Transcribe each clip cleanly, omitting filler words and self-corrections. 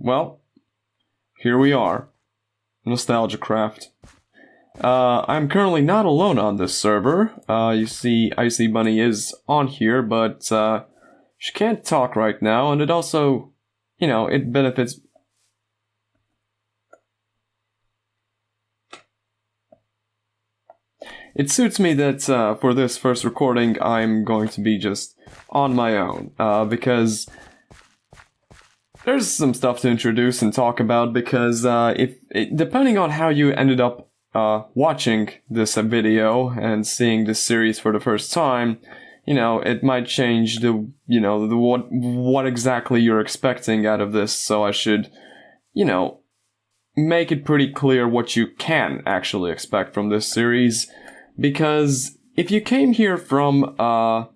well, here we are. NostalgiaCraft. I'm currently not alone on this server. You see, Icy Bunny is on here, but she can't talk right now, and it also, it benefits. It suits me that for this first recording, I'm going to be just on my own, because there's some stuff to introduce and talk about, because depending on how you ended up watching this video and seeing this series for the first time, it might change what exactly you're expecting out of this, so I should, make it pretty clear what you can actually expect from this series, because if you came here from, oh,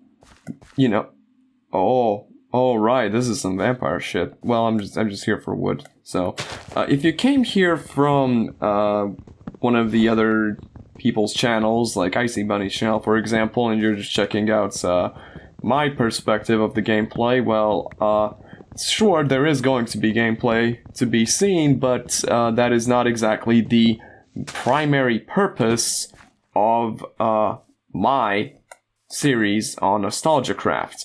right, this is some vampire shit. Well, I'm just here for wood. So, if you came here from one of the other people's channels, like Icy Bunny's channel, for example, and you're just checking out my perspective of the gameplay, well, sure, there is going to be gameplay to be seen, but that is not exactly the primary purpose of my series on NostalgiaCraft.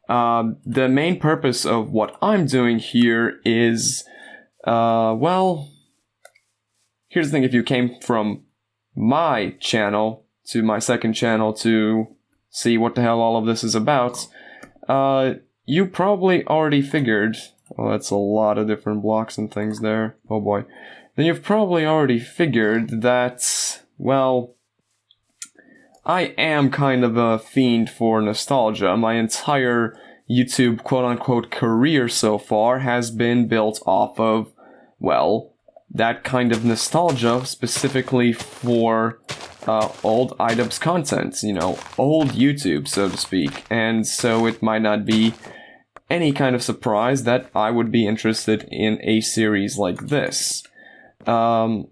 The main purpose of what I'm doing here is, well, here's the thing: if you came from my channel to my second channel to see what the hell all of this is about, you probably already figured, oh, that's a lot of different blocks and things there, oh boy, then you've probably already figured that, well, I am kind of a fiend for nostalgia. My entire YouTube quote-unquote career so far has been built off of, well, that kind of nostalgia specifically for old items content, old YouTube, so to speak. And so it might not be any kind of surprise that I would be interested in a series like this. It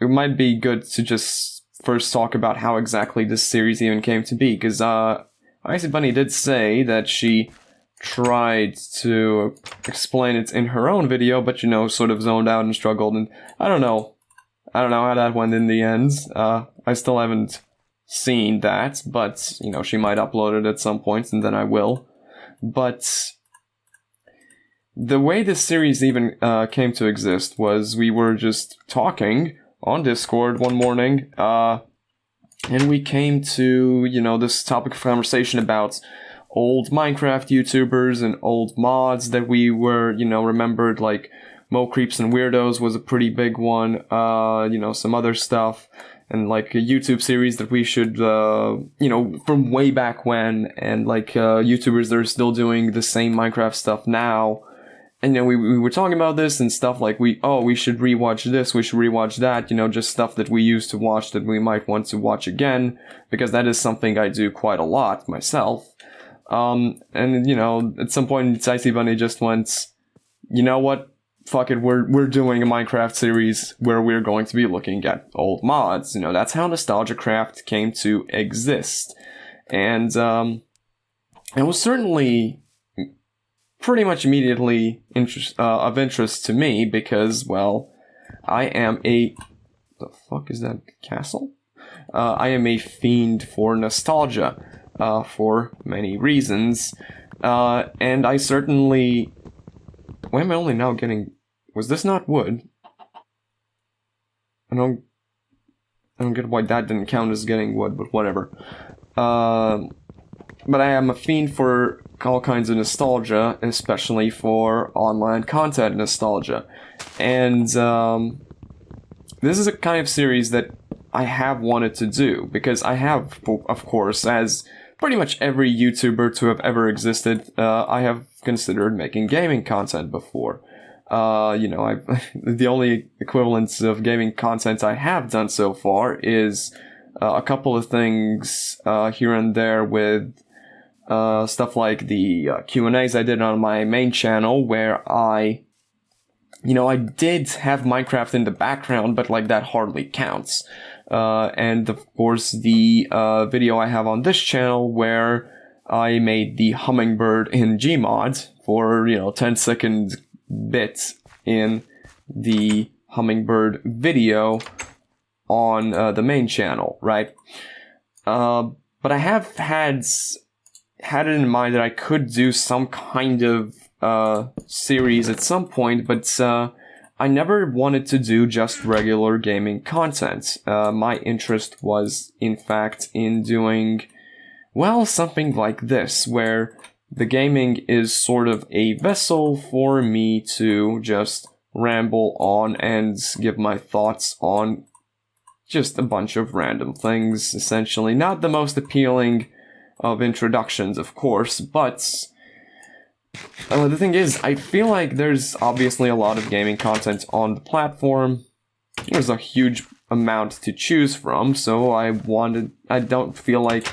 might be good to just first talk about how exactly this series even came to be, because Icy Bunny did say that she tried to explain it in her own video, but sort of zoned out and struggled, and I don't know how that went in the end. I still haven't seen that, but she might upload it at some point, and then I will. But the way this series even came to exist was we were just talking on Discord one morning, and we came to, this topic of conversation about old Minecraft YouTubers and old mods that we were, remembered, like Mo Creeps and Weirdos was a pretty big one, some other stuff, and like a YouTube series that we should, from way back when, and like YouTubers that are still doing the same Minecraft stuff now. And we were talking about this and stuff like we should rewatch this, we should rewatch that, just stuff that we used to watch that we might want to watch again, because that is something I do quite a lot myself. And at some point Icy Bunny just went, you know what, fuck it, we're doing a Minecraft series where we're going to be looking at old mods. That's how NostalgiaCraft came to exist. And it was certainly pretty much immediately of interest to me, because, well, I am the fuck is that castle? I am a fiend for nostalgia, for many reasons, and I certainly, why am I only now getting, was this not wood? I don't get why that didn't count as getting wood, but whatever. But I am a fiend for all kinds of nostalgia, especially for online content nostalgia. And this is a kind of series that I have wanted to do, because I have, of course, as pretty much every YouTuber to have ever existed, I have considered making gaming content before. The only equivalence of gaming content I have done so far is a couple of things here and there with stuff like the Q&As I did on my main channel, where I did have Minecraft in the background, but like that hardly counts. And of course the video I have on this channel where I made the hummingbird in Gmod for 10-second bit in the hummingbird video on the main channel, right? But I have had it in mind that I could do some kind of series at some point, but I never wanted to do just regular gaming content. My interest was, in fact, in doing, well, something like this, where the gaming is sort of a vessel for me to just ramble on and give my thoughts on just a bunch of random things, essentially. Not the most appealing of introductions, of course, but the thing is, I feel like there's obviously a lot of gaming content on the platform. There's a huge amount to choose from, so I don't feel like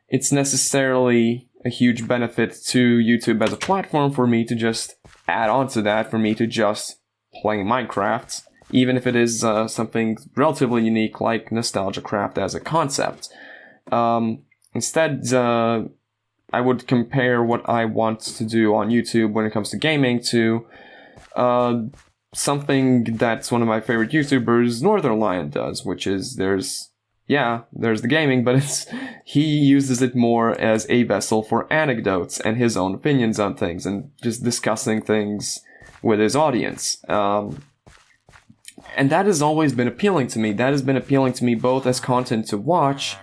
it's necessarily a huge benefit to YouTube as a platform for me to just add on to that, for me to just play Minecraft, even if it is something relatively unique like NostalgiaCraft as a concept. Instead, I would compare what I want to do on YouTube when it comes to gaming to something that's one of my favorite YouTubers, Northern Lion, does, which is there's the gaming, but he uses it more as a vessel for anecdotes and his own opinions on things and just discussing things with his audience. And that has always been appealing to me. That has been appealing to me both as content to watch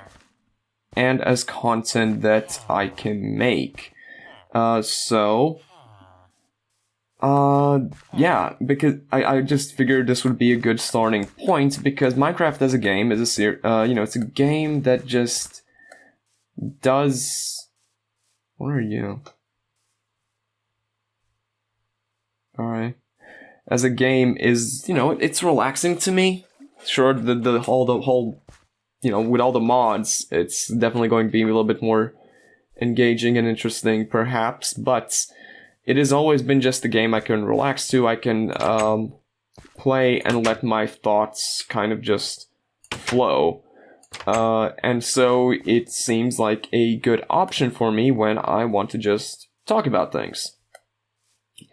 and as content that I can make. Because I just figured this would be a good starting point, because Minecraft as a game is it's a game that just does... What are you? Alright. As a game is, it's relaxing to me. Sure, the whole with all the mods, it's definitely going to be a little bit more engaging and interesting, perhaps, but it has always been just a game I can relax to. I can play and let my thoughts kind of just flow. And so it seems like a good option for me when I want to just talk about things.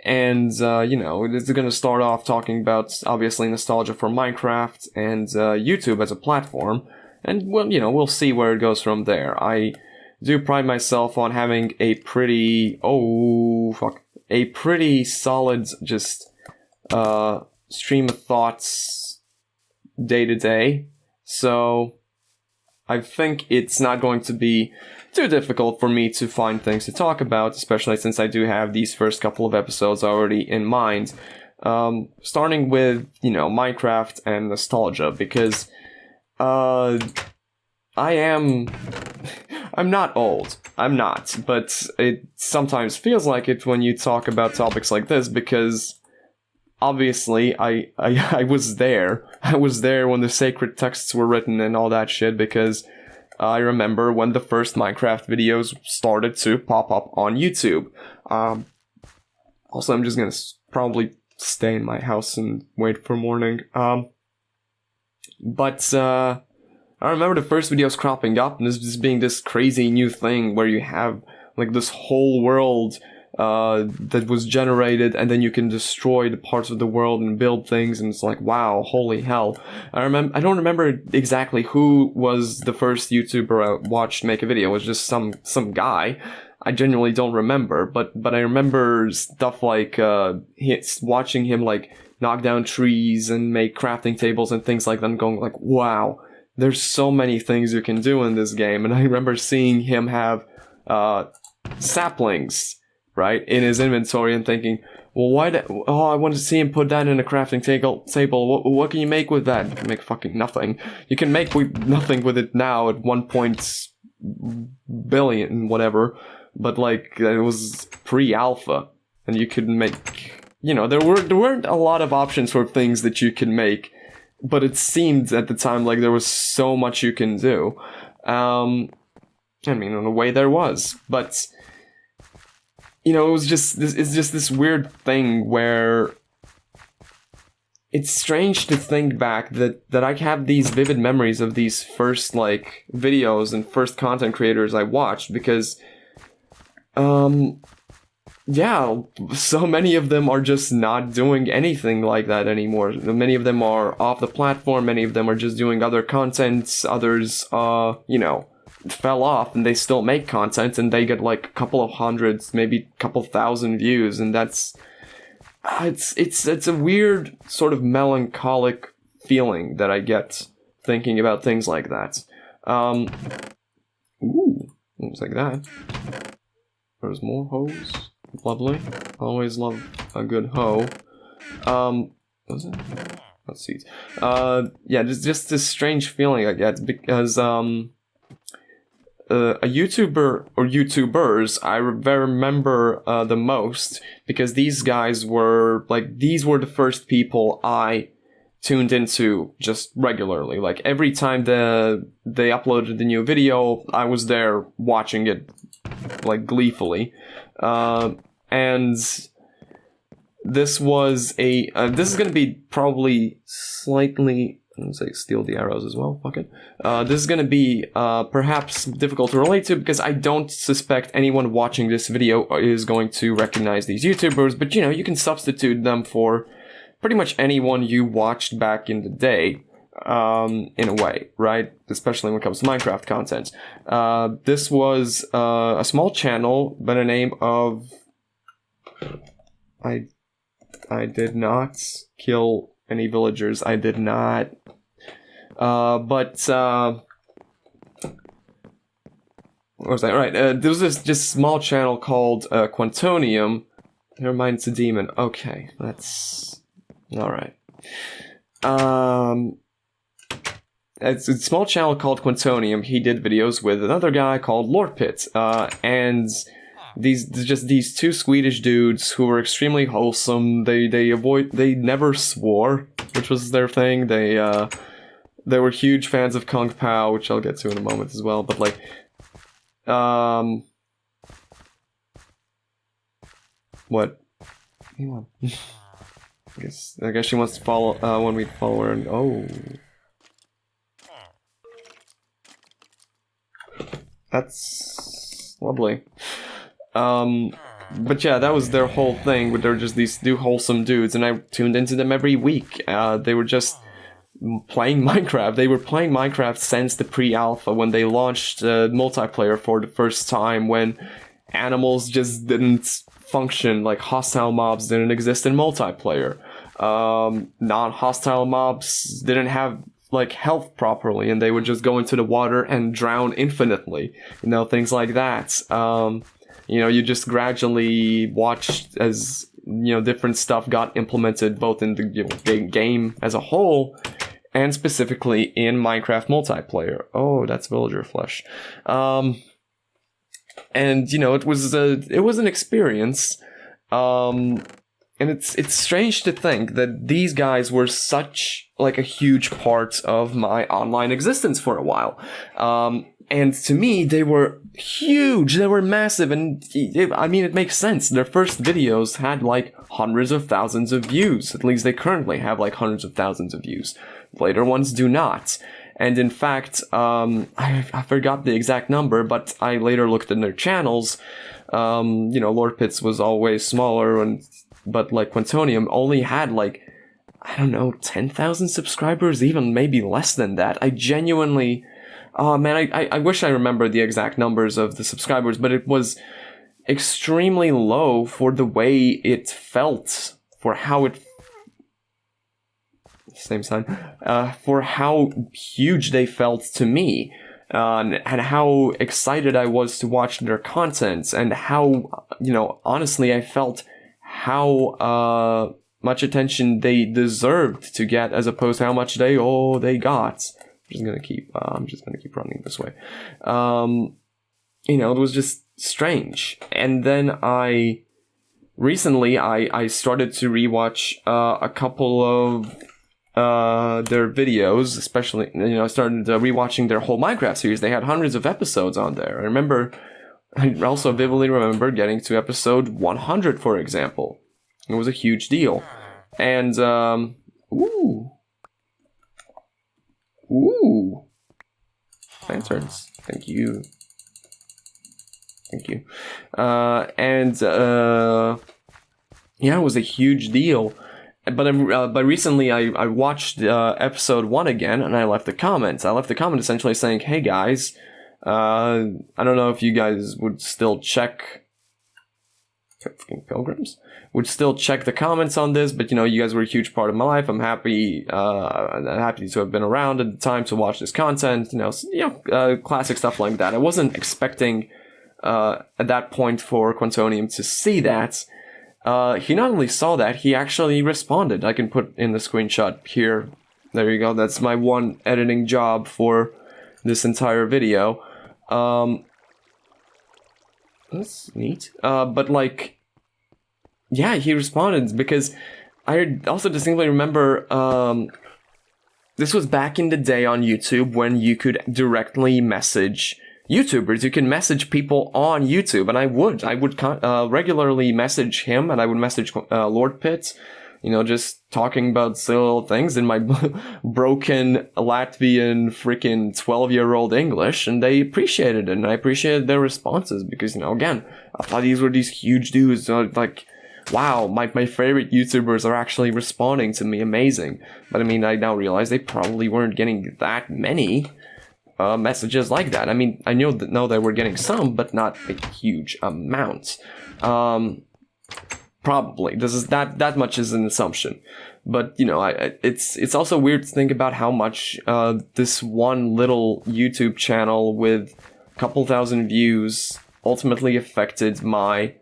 And, it's going to start off talking about, obviously, nostalgia for Minecraft and YouTube as a platform. And, we'll see where it goes from there. I do pride myself on having a pretty solid just stream of thoughts day to day. So I think it's not going to be too difficult for me to find things to talk about, especially since I do have these first couple of episodes already in mind. Starting with, Minecraft and nostalgia, because I'm not old. I'm not, but it sometimes feels like it when you talk about topics like this, because obviously I was there. I was there when the sacred texts were written and all that shit, because I remember when the first Minecraft videos started to pop up on YouTube. Also, I'm just gonna probably stay in my house and wait for morning. But I remember the first videos cropping up and this just being this crazy new thing where you have like this whole world that was generated, and then you can destroy the parts of the world and build things, and it's like, wow, holy hell. I don't remember exactly who was the first YouTuber I watched make a video. It was just some guy. I genuinely don't remember, but I remember stuff like watching him like knock down trees and make crafting tables and things like that, and going like, wow, there's so many things you can do in this game. And I remember seeing him have saplings, right, in his inventory, and thinking, well, I want to see him put that in a crafting table. What can you make with that? You can make fucking nothing. You can make nothing with it now at 1 billion, whatever. But like, it was pre-alpha, and you could make, there weren't a lot of options for things that you could make, but it seemed at the time like there was so much you can do. In a way there was, but it was just this weird thing where it's strange to think back that I have these vivid memories of these first like videos and first content creators I watched, because yeah, so many of them are just not doing anything like that anymore. Many of them are off the platform, many of them are just doing other contents, others, you know, fell off and they still make content and they get like a couple of hundreds, maybe a couple thousand views, and that's... It's a weird sort of melancholic feeling that I get thinking about things like that. Ooh, looks like that. There's more hoes. Lovely. Always love a good hoe. Was it? Let's see. Yeah, just this strange feeling I get because a YouTuber or YouTubers I remember the most, because these guys were like, these were the first people I tuned into just regularly. Like every time they uploaded a new video, I was there watching it like gleefully. And this was a this is gonna be probably slightly, let's say, steal the arrows as well, fuck it. This is gonna be perhaps difficult to relate to, because I don't suspect anyone watching this video is going to recognize these YouTubers, but you know, you can substitute them for pretty much anyone you watched back in the day, in a way, right? Especially when it comes to Minecraft content. This was a small channel by the name of... I did not kill any villagers. I did not. What was that? Right. There was this just small channel called Quantonium. Never mind, it's a demon. Okay, that's all right. It's a small channel called Quantonium. He did videos with another guy called Lord Pit, and these two Swedish dudes who were extremely wholesome. They never swore, which was their thing. They were huge fans of Kung Pao, which I'll get to in a moment as well. But like, what? Hang on. I guess she wants to follow when we follow her. And oh, that's lovely. But yeah, that was their whole thing. But they're just these two wholesome dudes, and I tuned into them every week. They were just playing Minecraft. They were playing Minecraft since the pre-alpha, when they launched multiplayer for the first time, when animals just didn't function, like hostile mobs didn't exist in multiplayer. Non-hostile mobs didn't have like health properly, and they would just go into the water and drown infinitely. You know, things like that. You know, you just gradually watched as, you know, different stuff got implemented both in the game as a whole and specifically in Minecraft multiplayer. Oh, that's villager flesh. And you know, it was an experience. And it's strange to think that these guys were such like a huge part of my online existence for a while. And to me, they were huge, they were massive, and I mean, it makes sense. Their first videos had like hundreds of thousands of views. At least they currently have like hundreds of thousands of views. Later ones do not. And in fact, I forgot the exact number, but I later looked at their channels. You know, Lord Pitts was always smaller, but like Quantonium only had like, I don't know, 10,000 subscribers, even maybe less than that. I genuinely... Oh man, I wish I remembered the exact numbers of the subscribers, but it was extremely low for the way it felt, for how it... Same sign. For how huge they felt to me, and how excited I was to watch their content, and how, you know, honestly, I felt how much attention they deserved to get, as opposed to how much they got. I'm just gonna keep running this way. You know, it was just strange. And then recently I started to rewatch a couple of their videos, especially, you know, I started rewatching their whole Minecraft series. They had hundreds of episodes on there. I also vividly remember getting to episode 100, for example. It was a huge deal. And, Ooh. Lanterns. Thank you. Thank you. Yeah, it was a huge deal. But recently I watched episode 1 again, and I left a comment. I left a comment essentially saying, hey guys, I don't know if you guys would still check... Fucking pilgrims? Would still check the comments on this, but you guys were a huge part of my life. I'm happy to have been around at the time to watch this content, classic stuff like that. I wasn't expecting at that point for Quantonium to see that. He not only saw that, he actually responded. I can put in the screenshot here. There you go. That's my one editing job for this entire video. That's neat. But like, yeah, he responded because I also distinctly remember, this was back in the day on YouTube when you could directly message YouTubers. You can message people on YouTube, and I would regularly message him, and I would message Lord Pitt, just talking about silly little things in my broken Latvian freaking 12-year-old English, and they appreciated it, and I appreciated their responses because, again, I thought these were these huge dudes, like, wow, my favorite YouTubers are actually responding to me, amazing. But I mean, I now realize they probably weren't getting that many messages like that. I mean, I know they were getting some, but not a huge amount. Probably that much is an assumption, but it's also weird to think about how much this one little YouTube channel with a couple thousand views ultimately affected my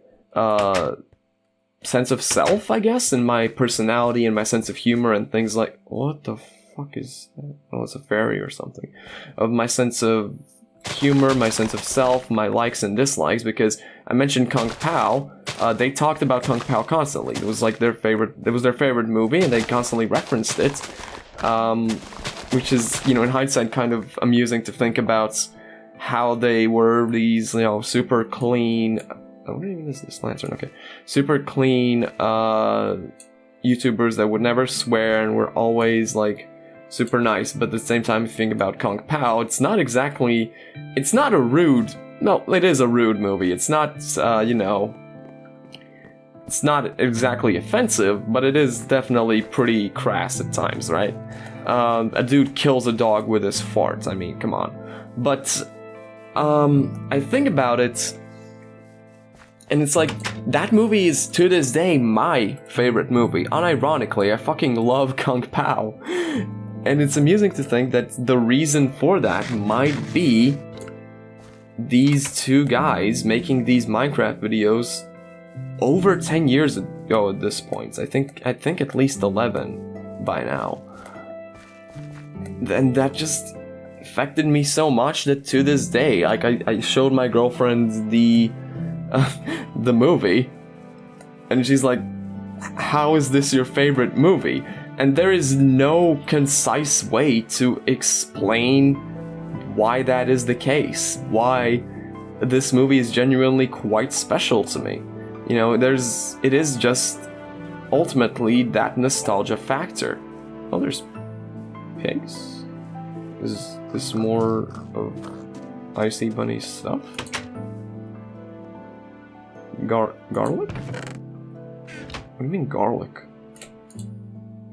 sense of self, I guess, and my personality and my sense of humor and things like what the fuck is that? Oh, it's a fairy or something. Of my sense of humor, my sense of self, my likes and dislikes, because I mentioned Kung Pao. They talked about Kung Pao constantly. It was like their favorite movie, and they constantly referenced it. Which is, in hindsight, kind of amusing to think about how they were these, super clean. Oh, what even is this lantern? Okay, super clean YouTubers that would never swear and were always like super nice, but at the same time, if you think about Kung Pao, it's not a rude, no, it is a rude movie. It's not, it's not exactly offensive, but it is definitely pretty crass at times, right? A dude kills a dog with his fart, I mean, come on. But, I think about it, and it's like, that movie is, to this day, my favorite movie. Unironically, I fucking love Kung Pao. And it's amusing to think that the reason for that might be these two guys making these Minecraft videos over 10 years ago at this point. I think at least 11 by now. And that just affected me so much that to this day, like I showed my girlfriend the movie, and she's like, how is this your favorite movie? And there is no concise way to explain why that is the case, why this movie is genuinely quite special to me. It is just ultimately that nostalgia factor. Oh, there's pigs? Is this more of Icy Bunny stuff? Garlic? What do you mean garlic?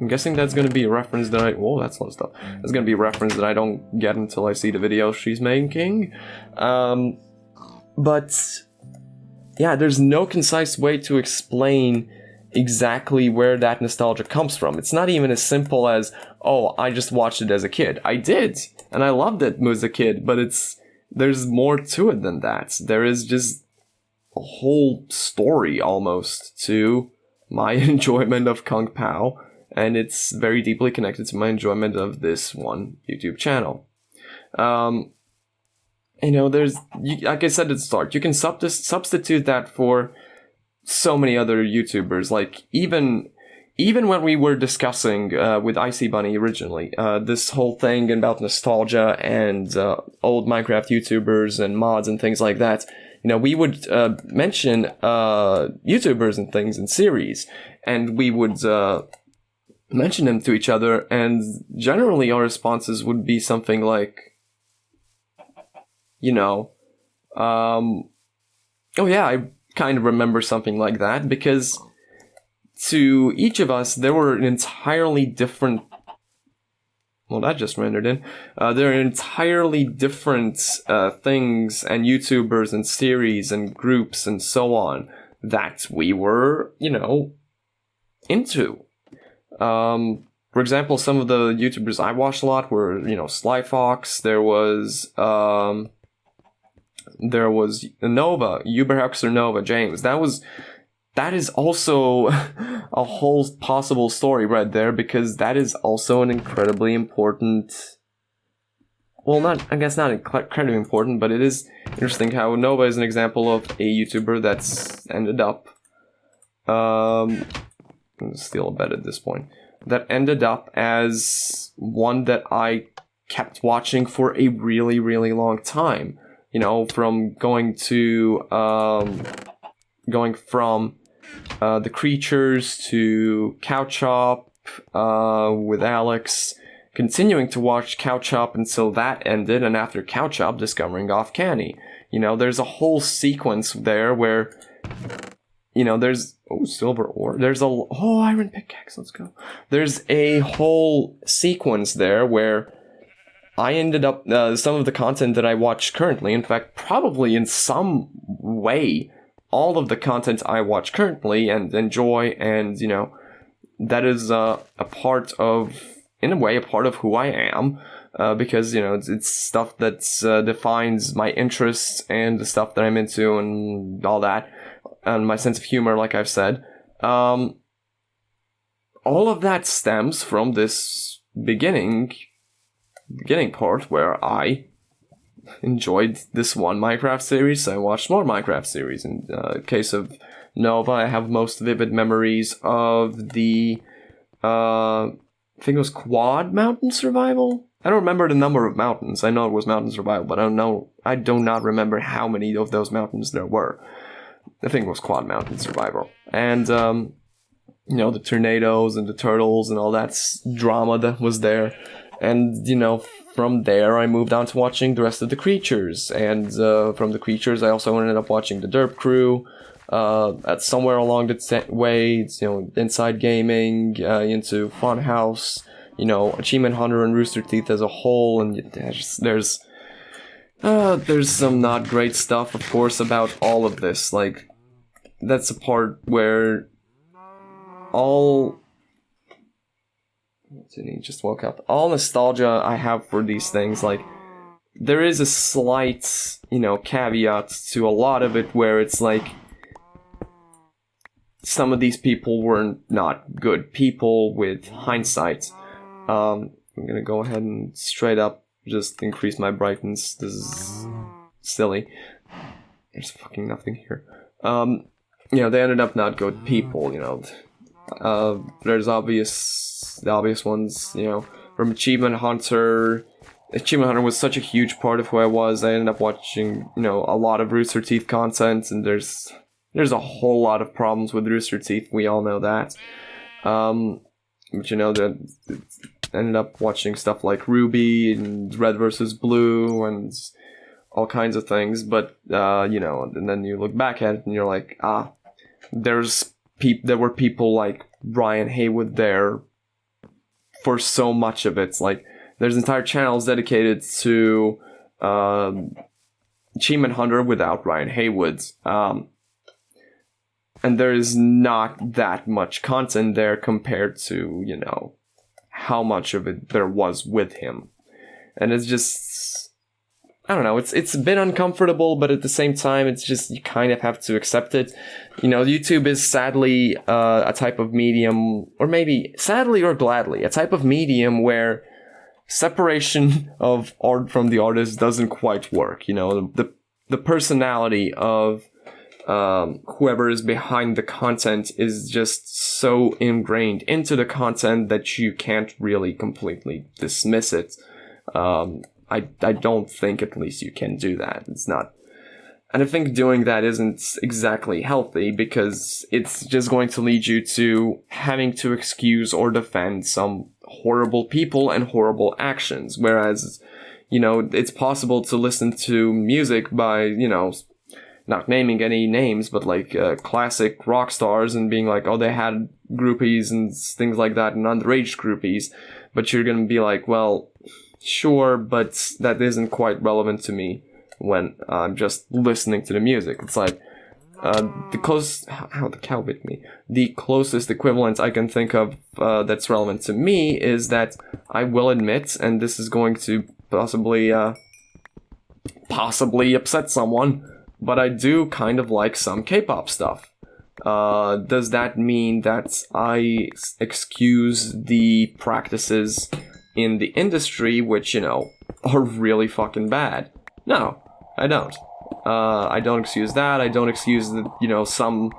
I'm guessing that's gonna be a reference that whoa, that's a lot of stuff. That's gonna be a reference that I don't get until I see the video she's making. But yeah, there's no concise way to explain exactly where that nostalgia comes from. It's not even as simple as, oh, I just watched it as a kid. I did, and I loved it as a kid, but there's more to it than that. There is just a whole story almost to my enjoyment of Kung Pao, and it's very deeply connected to my enjoyment of this one YouTube channel. There's, like I said at the start, you can substitute that for so many other YouTubers. Like, even when we were discussing with Icy Bunny originally, this whole thing about nostalgia and old Minecraft YouTubers and mods and things like that, we would mention YouTubers and things in series, and we would mention them to each other, and generally our responses would be something like, Oh yeah, I kind of remember something like that, because to each of us, there were an entirely different... Well, that just rendered in. There are entirely different things and YouTubers and series and groups and so on that we were, into. For example, some of the YouTubers I watched a lot were, Sly Fox. There was Nova, Uberhuxer Nova, James. That is also a whole possible story right there, because that is also an incredibly important... Well, not incredibly important, but it is interesting how Nova is an example of a YouTuber that's ended up... I'm gonna steal a bet at this point. That ended up as one that I kept watching for a really, really long time. From going from The Creatures to Cow Chop with Alex, continuing to watch Cow Chop until that ended, and after Cow Chop, discovering Off Canny. There's a whole sequence there where, there's... Oh, silver ore. There's iron pickaxe, let's go. There's a whole sequence there where I ended up... some of the content that I watch currently, in fact, probably in some way... all of the content I watch currently and enjoy, and, that is a part of, in a way, a part of who I am, because, it's stuff that defines my interests and the stuff that I'm into and all that, and my sense of humor, like I've said. All of that stems from this beginning part where I enjoyed this one Minecraft series. I watched more Minecraft series. In case of Nova, I have most vivid memories of the I think it was Quad Mountain Survival. I don't remember the number of mountains. I know it was Mountain Survival, but I do not remember how many of those mountains there were. I think it was Quad Mountain Survival. And the tornadoes and the turtles and all that drama that was there. And, from there, I moved on to watching the rest of the Creatures. And from the Creatures, I also ended up watching the Derp Crew. At somewhere along the way, Inside Gaming, into Funhouse, Achievement Hunter and Rooster Teeth as a whole. And there's some not great stuff, of course, about all of this. Like, that's a part where just woke up. All nostalgia I have for these things, like, there is a slight, caveat to a lot of it where it's like, some of these people were not good people with hindsight. I'm gonna go ahead and straight up just increase my brightness. This is silly. There's fucking nothing here. They ended up not good people, there's the obvious ones, from Achievement Hunter. Achievement Hunter was such a huge part of who I was. I ended up watching, a lot of Rooster Teeth content, and there's a whole lot of problems with Rooster Teeth. We all know that. But that ended up watching stuff like Ruby and Red vs. Blue and all kinds of things. But, and then you look back at it and you're like, there were people like Ryan Haywood there for so much of it. Like, there's entire channels dedicated to Achievement Hunter without Ryan Haywood. And there is not that much content there compared to, how much of it there was with him. And it's just, I don't know, it's a bit uncomfortable, but at the same time, it's just, you kind of have to accept it. YouTube is sadly a type of medium, or maybe sadly or gladly, a type of medium where separation of art from the artist doesn't quite work. The personality of whoever is behind the content is just so ingrained into the content that you can't really completely dismiss it. I don't think, at least, you can do that. It's not. And I think doing that isn't exactly healthy, because it's just going to lead you to having to excuse or defend some horrible people and horrible actions. Whereas, it's possible to listen to music by, not naming any names, but like classic rock stars and being like, oh, they had groupies and things like that and underage groupies. But you're gonna be like, well, sure, but that isn't quite relevant to me when I'm just listening to the music. It's like, the cow bit me. The closest equivalent I can think of that's relevant to me is that I will admit, and this is going to possibly upset someone, but I do kind of like some K-pop stuff. Does that mean that I excuse the practices in the industry, which, are really fucking bad? No, I don't. I don't excuse that. I don't excuse that, some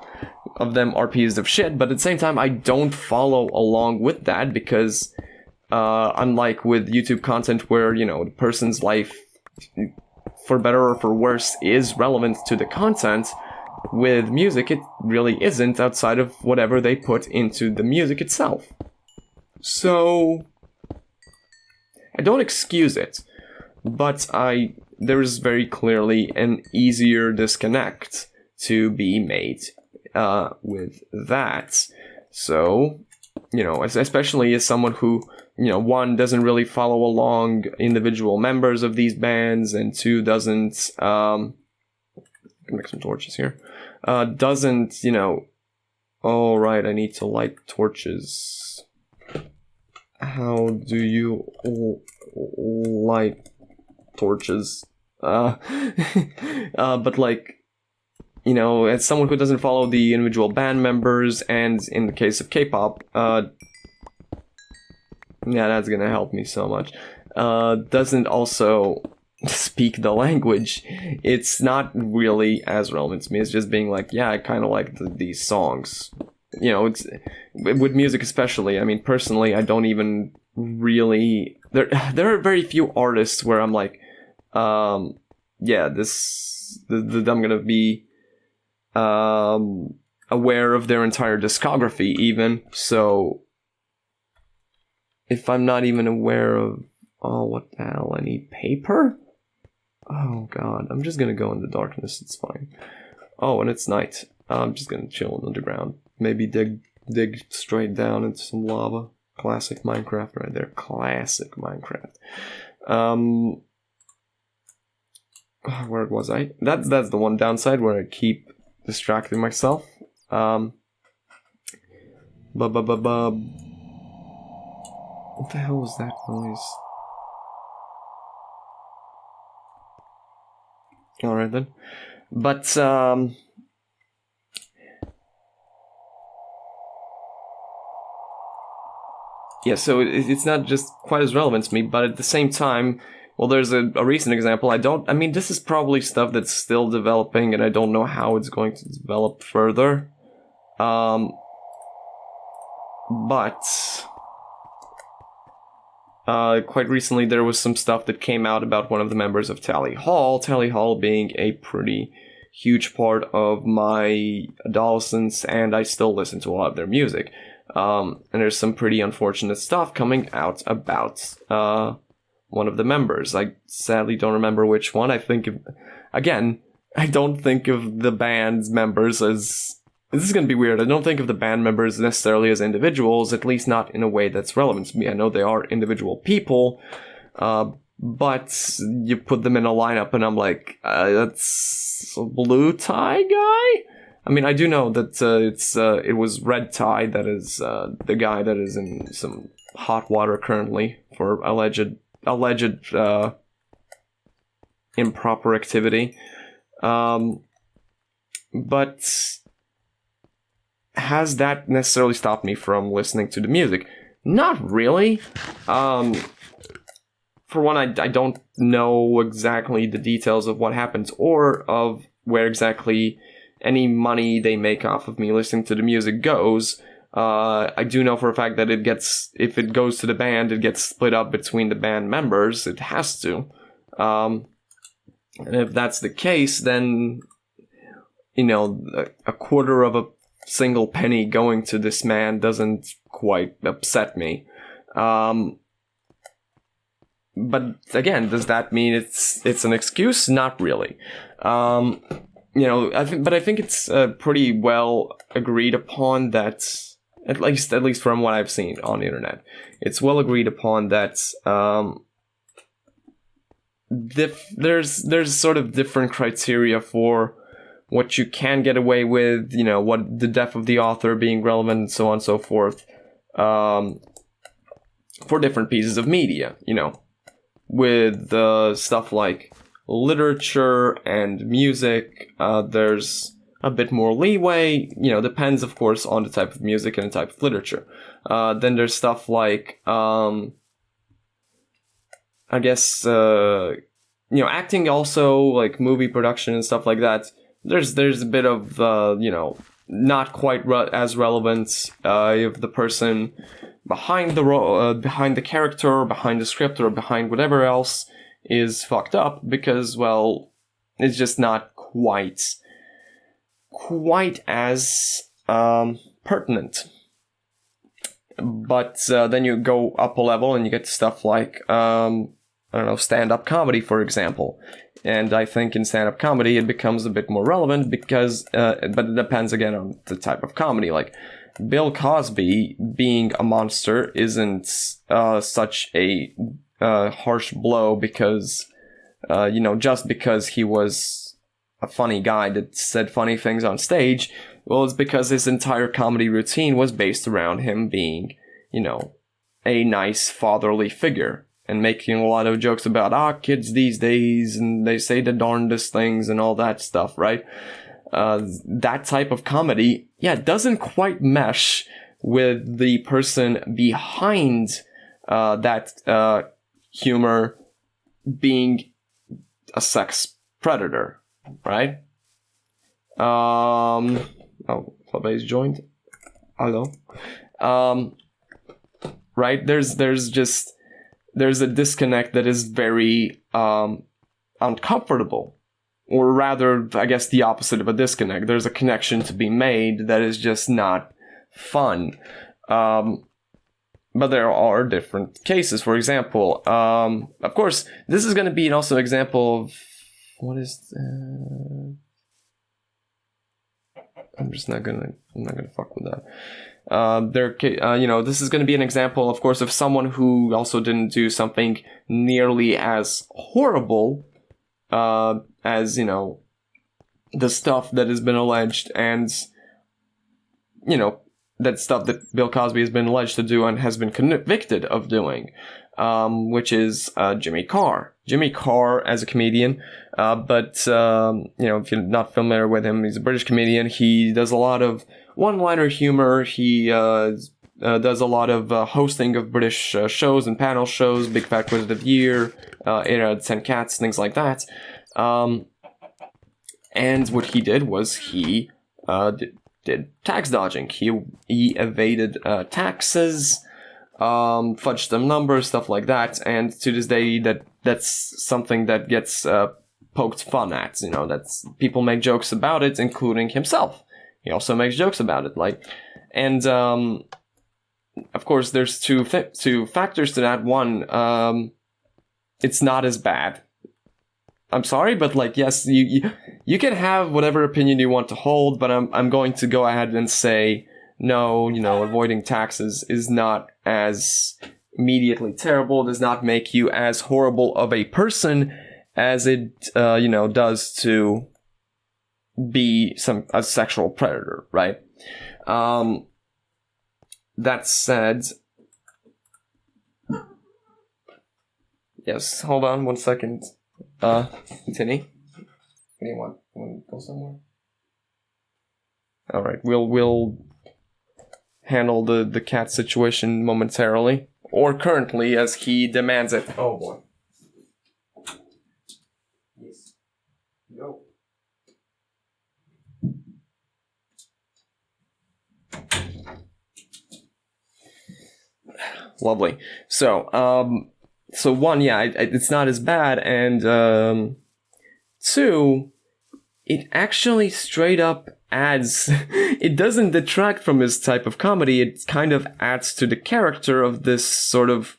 of them are pieces of shit, but at the same time, I don't follow along with that because, unlike with YouTube content where, the person's life, for better or for worse, is relevant to the content, with music, it really isn't outside of whatever they put into the music itself. So, I don't excuse it, but there is very clearly an easier disconnect to be made with that. So, especially as someone who, one, doesn't really follow along individual members of these bands, and two, doesn't, make some torches here, doesn't, oh, right, I need to light torches. How do you light torches? But like, as someone who doesn't follow the individual band members, and in the case of K-pop, yeah, that's gonna help me so much, doesn't also speak the language, it's not really as relevant to me. It's just being like, yeah, I kind of like these songs. It's with music especially. I mean, personally, I don't even really... There are very few artists where I'm like, yeah, I'm gonna be aware of their entire discography even. So if I'm not even aware of, oh, what the hell, I need paper? Oh god, I'm just gonna go in the darkness, it's fine. Oh, and it's night. I'm just gonna chill in the underground. Maybe dig straight down into some lava. Classic Minecraft right there. Classic Minecraft. Where was I? That's the one downside where I keep distracting myself. What the hell was that noise? Alright then. But, yeah, so it's not just quite as relevant to me, but at the same time, well, there's a recent example. I mean, this is probably stuff that's still developing, and I don't know how it's going to develop further. But quite recently there was some stuff that came out about one of the members of Tally Hall being a pretty huge part of my adolescence, and I still listen to a lot of their music. And there's some pretty unfortunate stuff coming out about one of the members. I sadly don't remember which one. I don't think of the band's members as... This is going to be weird. I don't think of the band members necessarily as individuals, at least not in a way that's relevant to me. I know they are individual people, but you put them in a lineup and I'm like, that's a blue tie guy? I mean, I do know that it was red tie that is the guy that is in some hot water currently for alleged improper activity. But has that necessarily stopped me from listening to the music? Not really. For one, I don't know exactly the details of what happens or of where exactly any money they make off of me listening to the music goes. I do know for a fact that if it goes to the band, it gets split up between the band members. It has to. And if that's the case, then, a quarter of a single penny going to this man doesn't quite upset me. But again, does that mean it's an excuse? Not really. you know, I think it's pretty well agreed upon that, at least from what I've seen on the internet, it's well agreed upon that there's sort of different criteria for what you can get away with, you know, what the death of the author being relevant, and so on and so forth, for different pieces of media, you know, with stuff like literature and music, there's a bit more leeway, you know, depends of course on the type of music and the type of literature. Then there's stuff like, I guess, you know, acting also, like movie production and stuff like that. There's a bit of, you know, not quite as relevant if the person behind the character, or behind the script, or behind whatever else is fucked up, because, well, it's just not quite as pertinent. But then you go up a level and you get stuff like, I don't know, stand-up comedy, for example. And I think in stand-up comedy it becomes a bit more relevant because, but it depends again on the type of comedy. Like, Bill Cosby being a monster isn't such a harsh blow because, you know, just because he was a funny guy that said funny things on stage. Well, it's because his entire comedy routine was based around him being, you know, a nice fatherly figure. And making a lot of jokes about, kids these days, and they say the darndest things and all that stuff, right? That type of comedy, doesn't quite mesh with the person behind that humor being a sex predator, right? Somebody's joined. Hello. Right? There's a disconnect that is very uncomfortable. Or rather, I guess the opposite of a disconnect. There's a connection to be made that is just not fun. But there are different cases. For example, of course, this is going to be also an example of... What is... I'm not gonna fuck with that. This is going to be an example, of course, of someone who also didn't do something nearly as horrible as, you know, the stuff that has been alleged, and, you know, that stuff that Bill Cosby has been alleged to do and has been convicted of doing, which is Jimmy Carr. Jimmy Carr as a comedian, but if you're not familiar with him, he's a British comedian. He does a lot of one-liner humor. He does a lot of hosting of British shows and panel shows, Big Fat Quiz of the Year, 8 out of 10 Cats, things like that. And what he did was he did tax dodging. He evaded taxes, fudged some numbers, stuff like that. And to this day, that's something that gets poked fun at. You know, that's people make jokes about it, including himself. He also makes jokes about it, of course, there's two factors to that. One, it's not as bad. I'm sorry, but yes, you can have whatever opinion you want to hold, but I'm going to go ahead and say no. You know, avoiding taxes is not as immediately terrible. Does not make you as horrible of a person as it does to be a sexual predator, right? That said, yes, hold on 1 second. Tinny, anyone want to go somewhere? All right, we'll handle the cat situation momentarily, or currently, as he demands it. Oh boy. Yes. Go. Lovely. So one, it's not as bad, and two, it actually straight up adds, it doesn't detract from his type of comedy, it kind of adds to the character of this sort of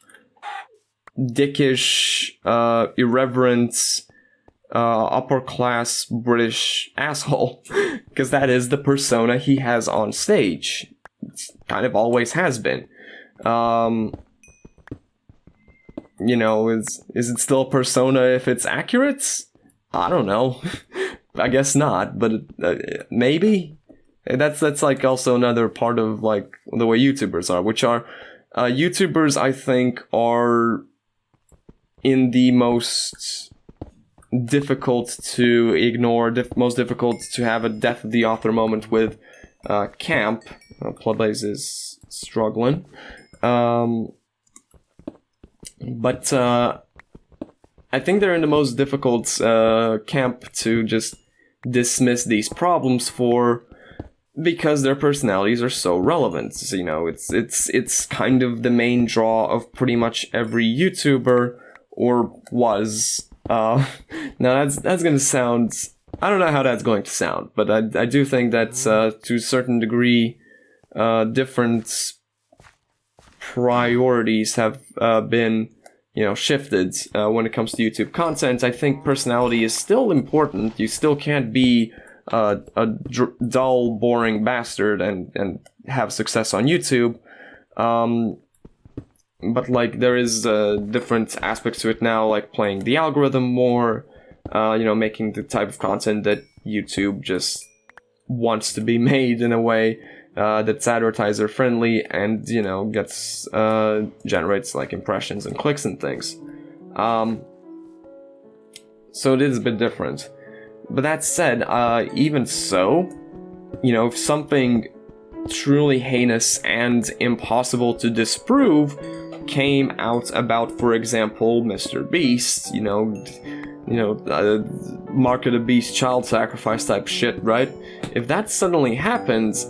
dickish, irreverent, upper-class British asshole, because that is the persona he has on stage. It's kind of always has been. You know, is it still a persona if it's accurate? I don't know. I guess not, but maybe. That's like also another part of like the way YouTubers are, which are YouTubers I think are in the most difficult to ignore, most difficult to have a death of the author moment with. Camp. Bloodblaze is struggling. But I think they're in the most difficult camp to just dismiss these problems for, because their personalities are so relevant. So, you know, it's kind of the main draw of pretty much every YouTuber, or was. Now that's gonna sound, I don't know how that's going to sound, but I do think that to a certain degree, different priorities have been, you know, shifted when it comes to YouTube content. I think personality is still important. You still can't be a dull, boring bastard and have success on YouTube. But like there is different aspects to it now, like playing the algorithm more, you know, making the type of content that YouTube just wants to be made in a way that's advertiser friendly and, you know, gets generates like impressions and clicks and things. So it is a bit different. But that said, even so, you know, if something truly heinous and impossible to disprove came out about, for example, Mr. Beast, you know, Mark of the Beast child sacrifice type shit, right? If that suddenly happens,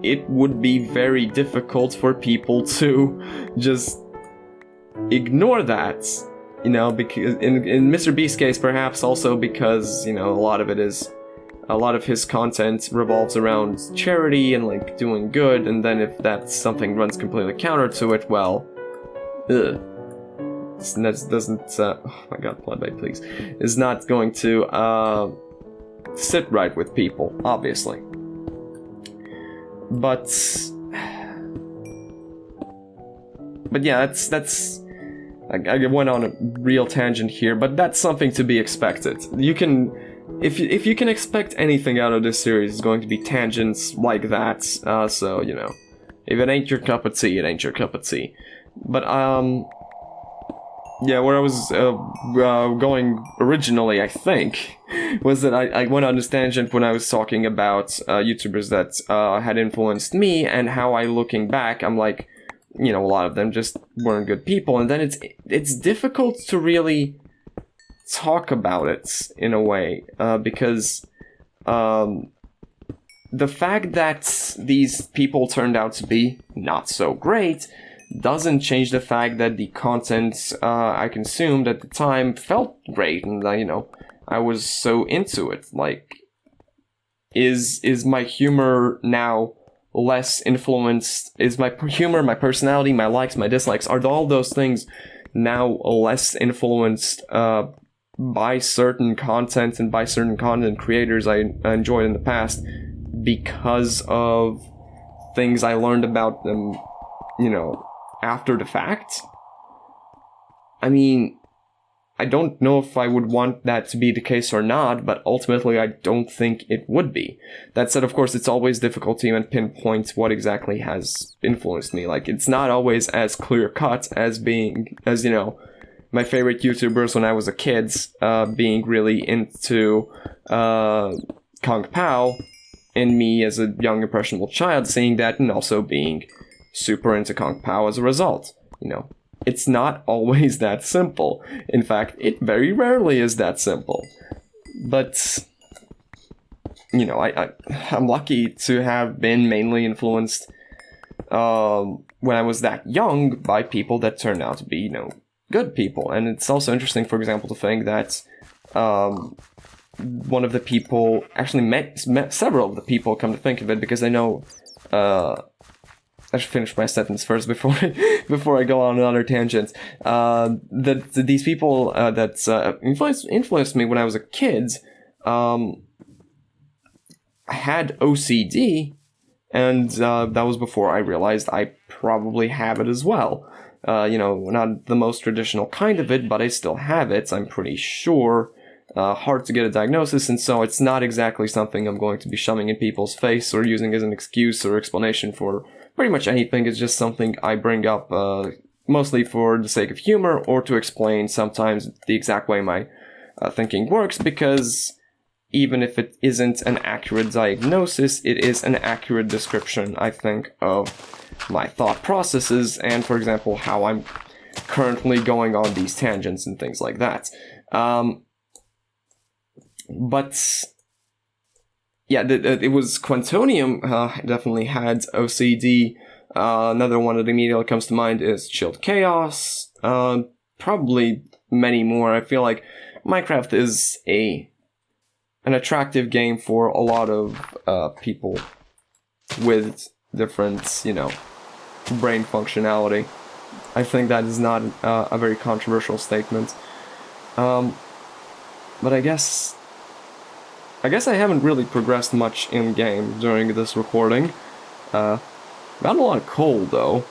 it would be very difficult for people to just ignore that, you know, because in Mr. Beast's case, perhaps also because, you know, a lot of his content revolves around charity and like doing good, and then if that something runs completely counter to it, well, that doesn't, oh my god, Bloodbite, please, is not going to sit right with people, obviously. But yeah, that's I went on a real tangent here, but that's something to be expected. You can, if you can expect anything out of this series, it's going to be tangents like that. So, you know, if it ain't your cup of tea, it ain't your cup of tea. But yeah, where I was going originally, I think, was that I went on this tangent when I was talking about YouTubers that had influenced me, and how looking back, I'm like, you know, a lot of them just weren't good people, and then it's difficult to really talk about it in a way, because the fact that these people turned out to be not so great doesn't change the fact that the content I consumed at the time felt great, and you know, I was so into it. Like, is my humor now less influenced? Is my humor, my personality, my likes, my dislikes, are all those things now less influenced by certain content and by certain content creators I enjoyed in the past because of things I learned about them, you know, after the fact? I mean, I don't know if I would want that to be the case or not, but ultimately I don't think it would be. That said, of course, it's always difficult to even pinpoint what exactly has influenced me. Like, it's not always as clear-cut as you know, my favorite YouTubers when I was a kid, being really into Kung Pao, and me as a young impressionable child seeing that and also being super into Kung Pao as a result. You know, it's not always that simple. In fact, it very rarely is that simple. But, you know, I'm lucky to have been mainly influenced when I was that young by people that turned out to be, you know, good people. And it's also interesting, for example, to think that one of the people, actually met several of the people, come to think of it, because I know I should finish my sentence first before before I go on another tangent. That these people that influenced me when I was a kid, had OCD, and that was before I realized I probably have it as well. Not the most traditional kind of it, but I still have it, I'm pretty sure. Hard to get a diagnosis, and so it's not exactly something I'm going to be shoving in people's face or using as an excuse or explanation for pretty much anything. It's just something I bring up mostly for the sake of humor, or to explain sometimes the exact way my thinking works, because even if it isn't an accurate diagnosis, it is an accurate description, I think, of my thought processes, and, for example, how I'm currently going on these tangents and things like that. But yeah, it was Quantonium definitely had OCD. Another one that immediately comes to mind is Chilled Chaos. Probably many more. I feel like Minecraft is an attractive game for a lot of people with different, brain functionality. I think that is not a very controversial statement. But I guess I haven't really progressed much in-game during this recording. Got a lot of coal, though.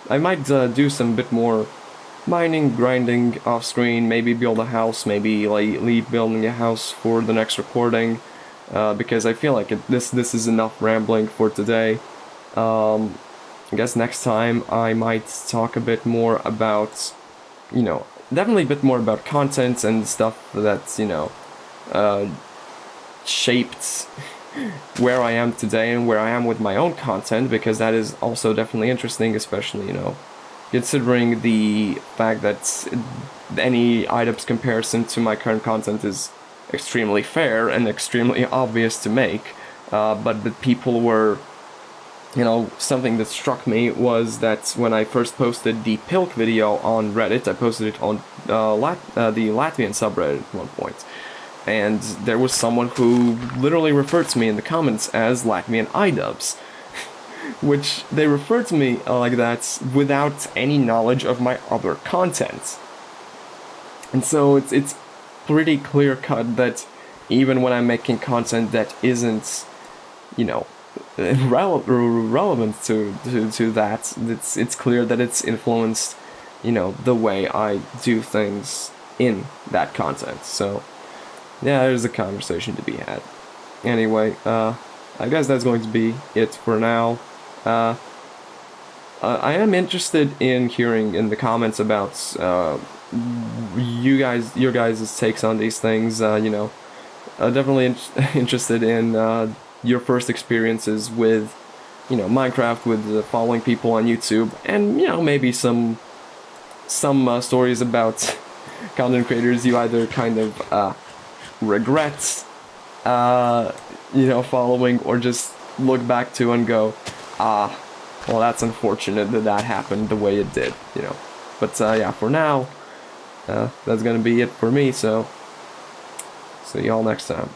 I might do some bit more mining, grinding off-screen, maybe build a house, maybe leave building a house for the next recording, because I feel like this is enough rambling for today. I guess next time I might talk a bit more about, definitely a bit more about content and stuff that's, shaped where I am today and where I am with my own content, because that is also definitely interesting, especially, considering the fact that any item's comparison to my current content is extremely fair and extremely obvious to make, but the people were, something that struck me was that when I first posted the Pilk video on Reddit, I posted it on the Latvian subreddit at one point, and there was someone who literally referred to me in the comments as Latvian iDubbbz, which they referred to me like that without any knowledge of my other content. And so it's pretty clear cut that even when I'm making content that isn't, relevant to that, it's clear that it's influenced, the way I do things in that content. So yeah, there's a conversation to be had. Anyway, I guess that's going to be it for now. I am interested in hearing in the comments about your guys' takes on these things. Definitely interested in your first experiences with, Minecraft, with following people on YouTube, and maybe some stories about content creators you either kind of regret, following, or just look back to and go, well, that's unfortunate that happened the way it did, But yeah, for now, that's gonna be it for me, so see y'all next time.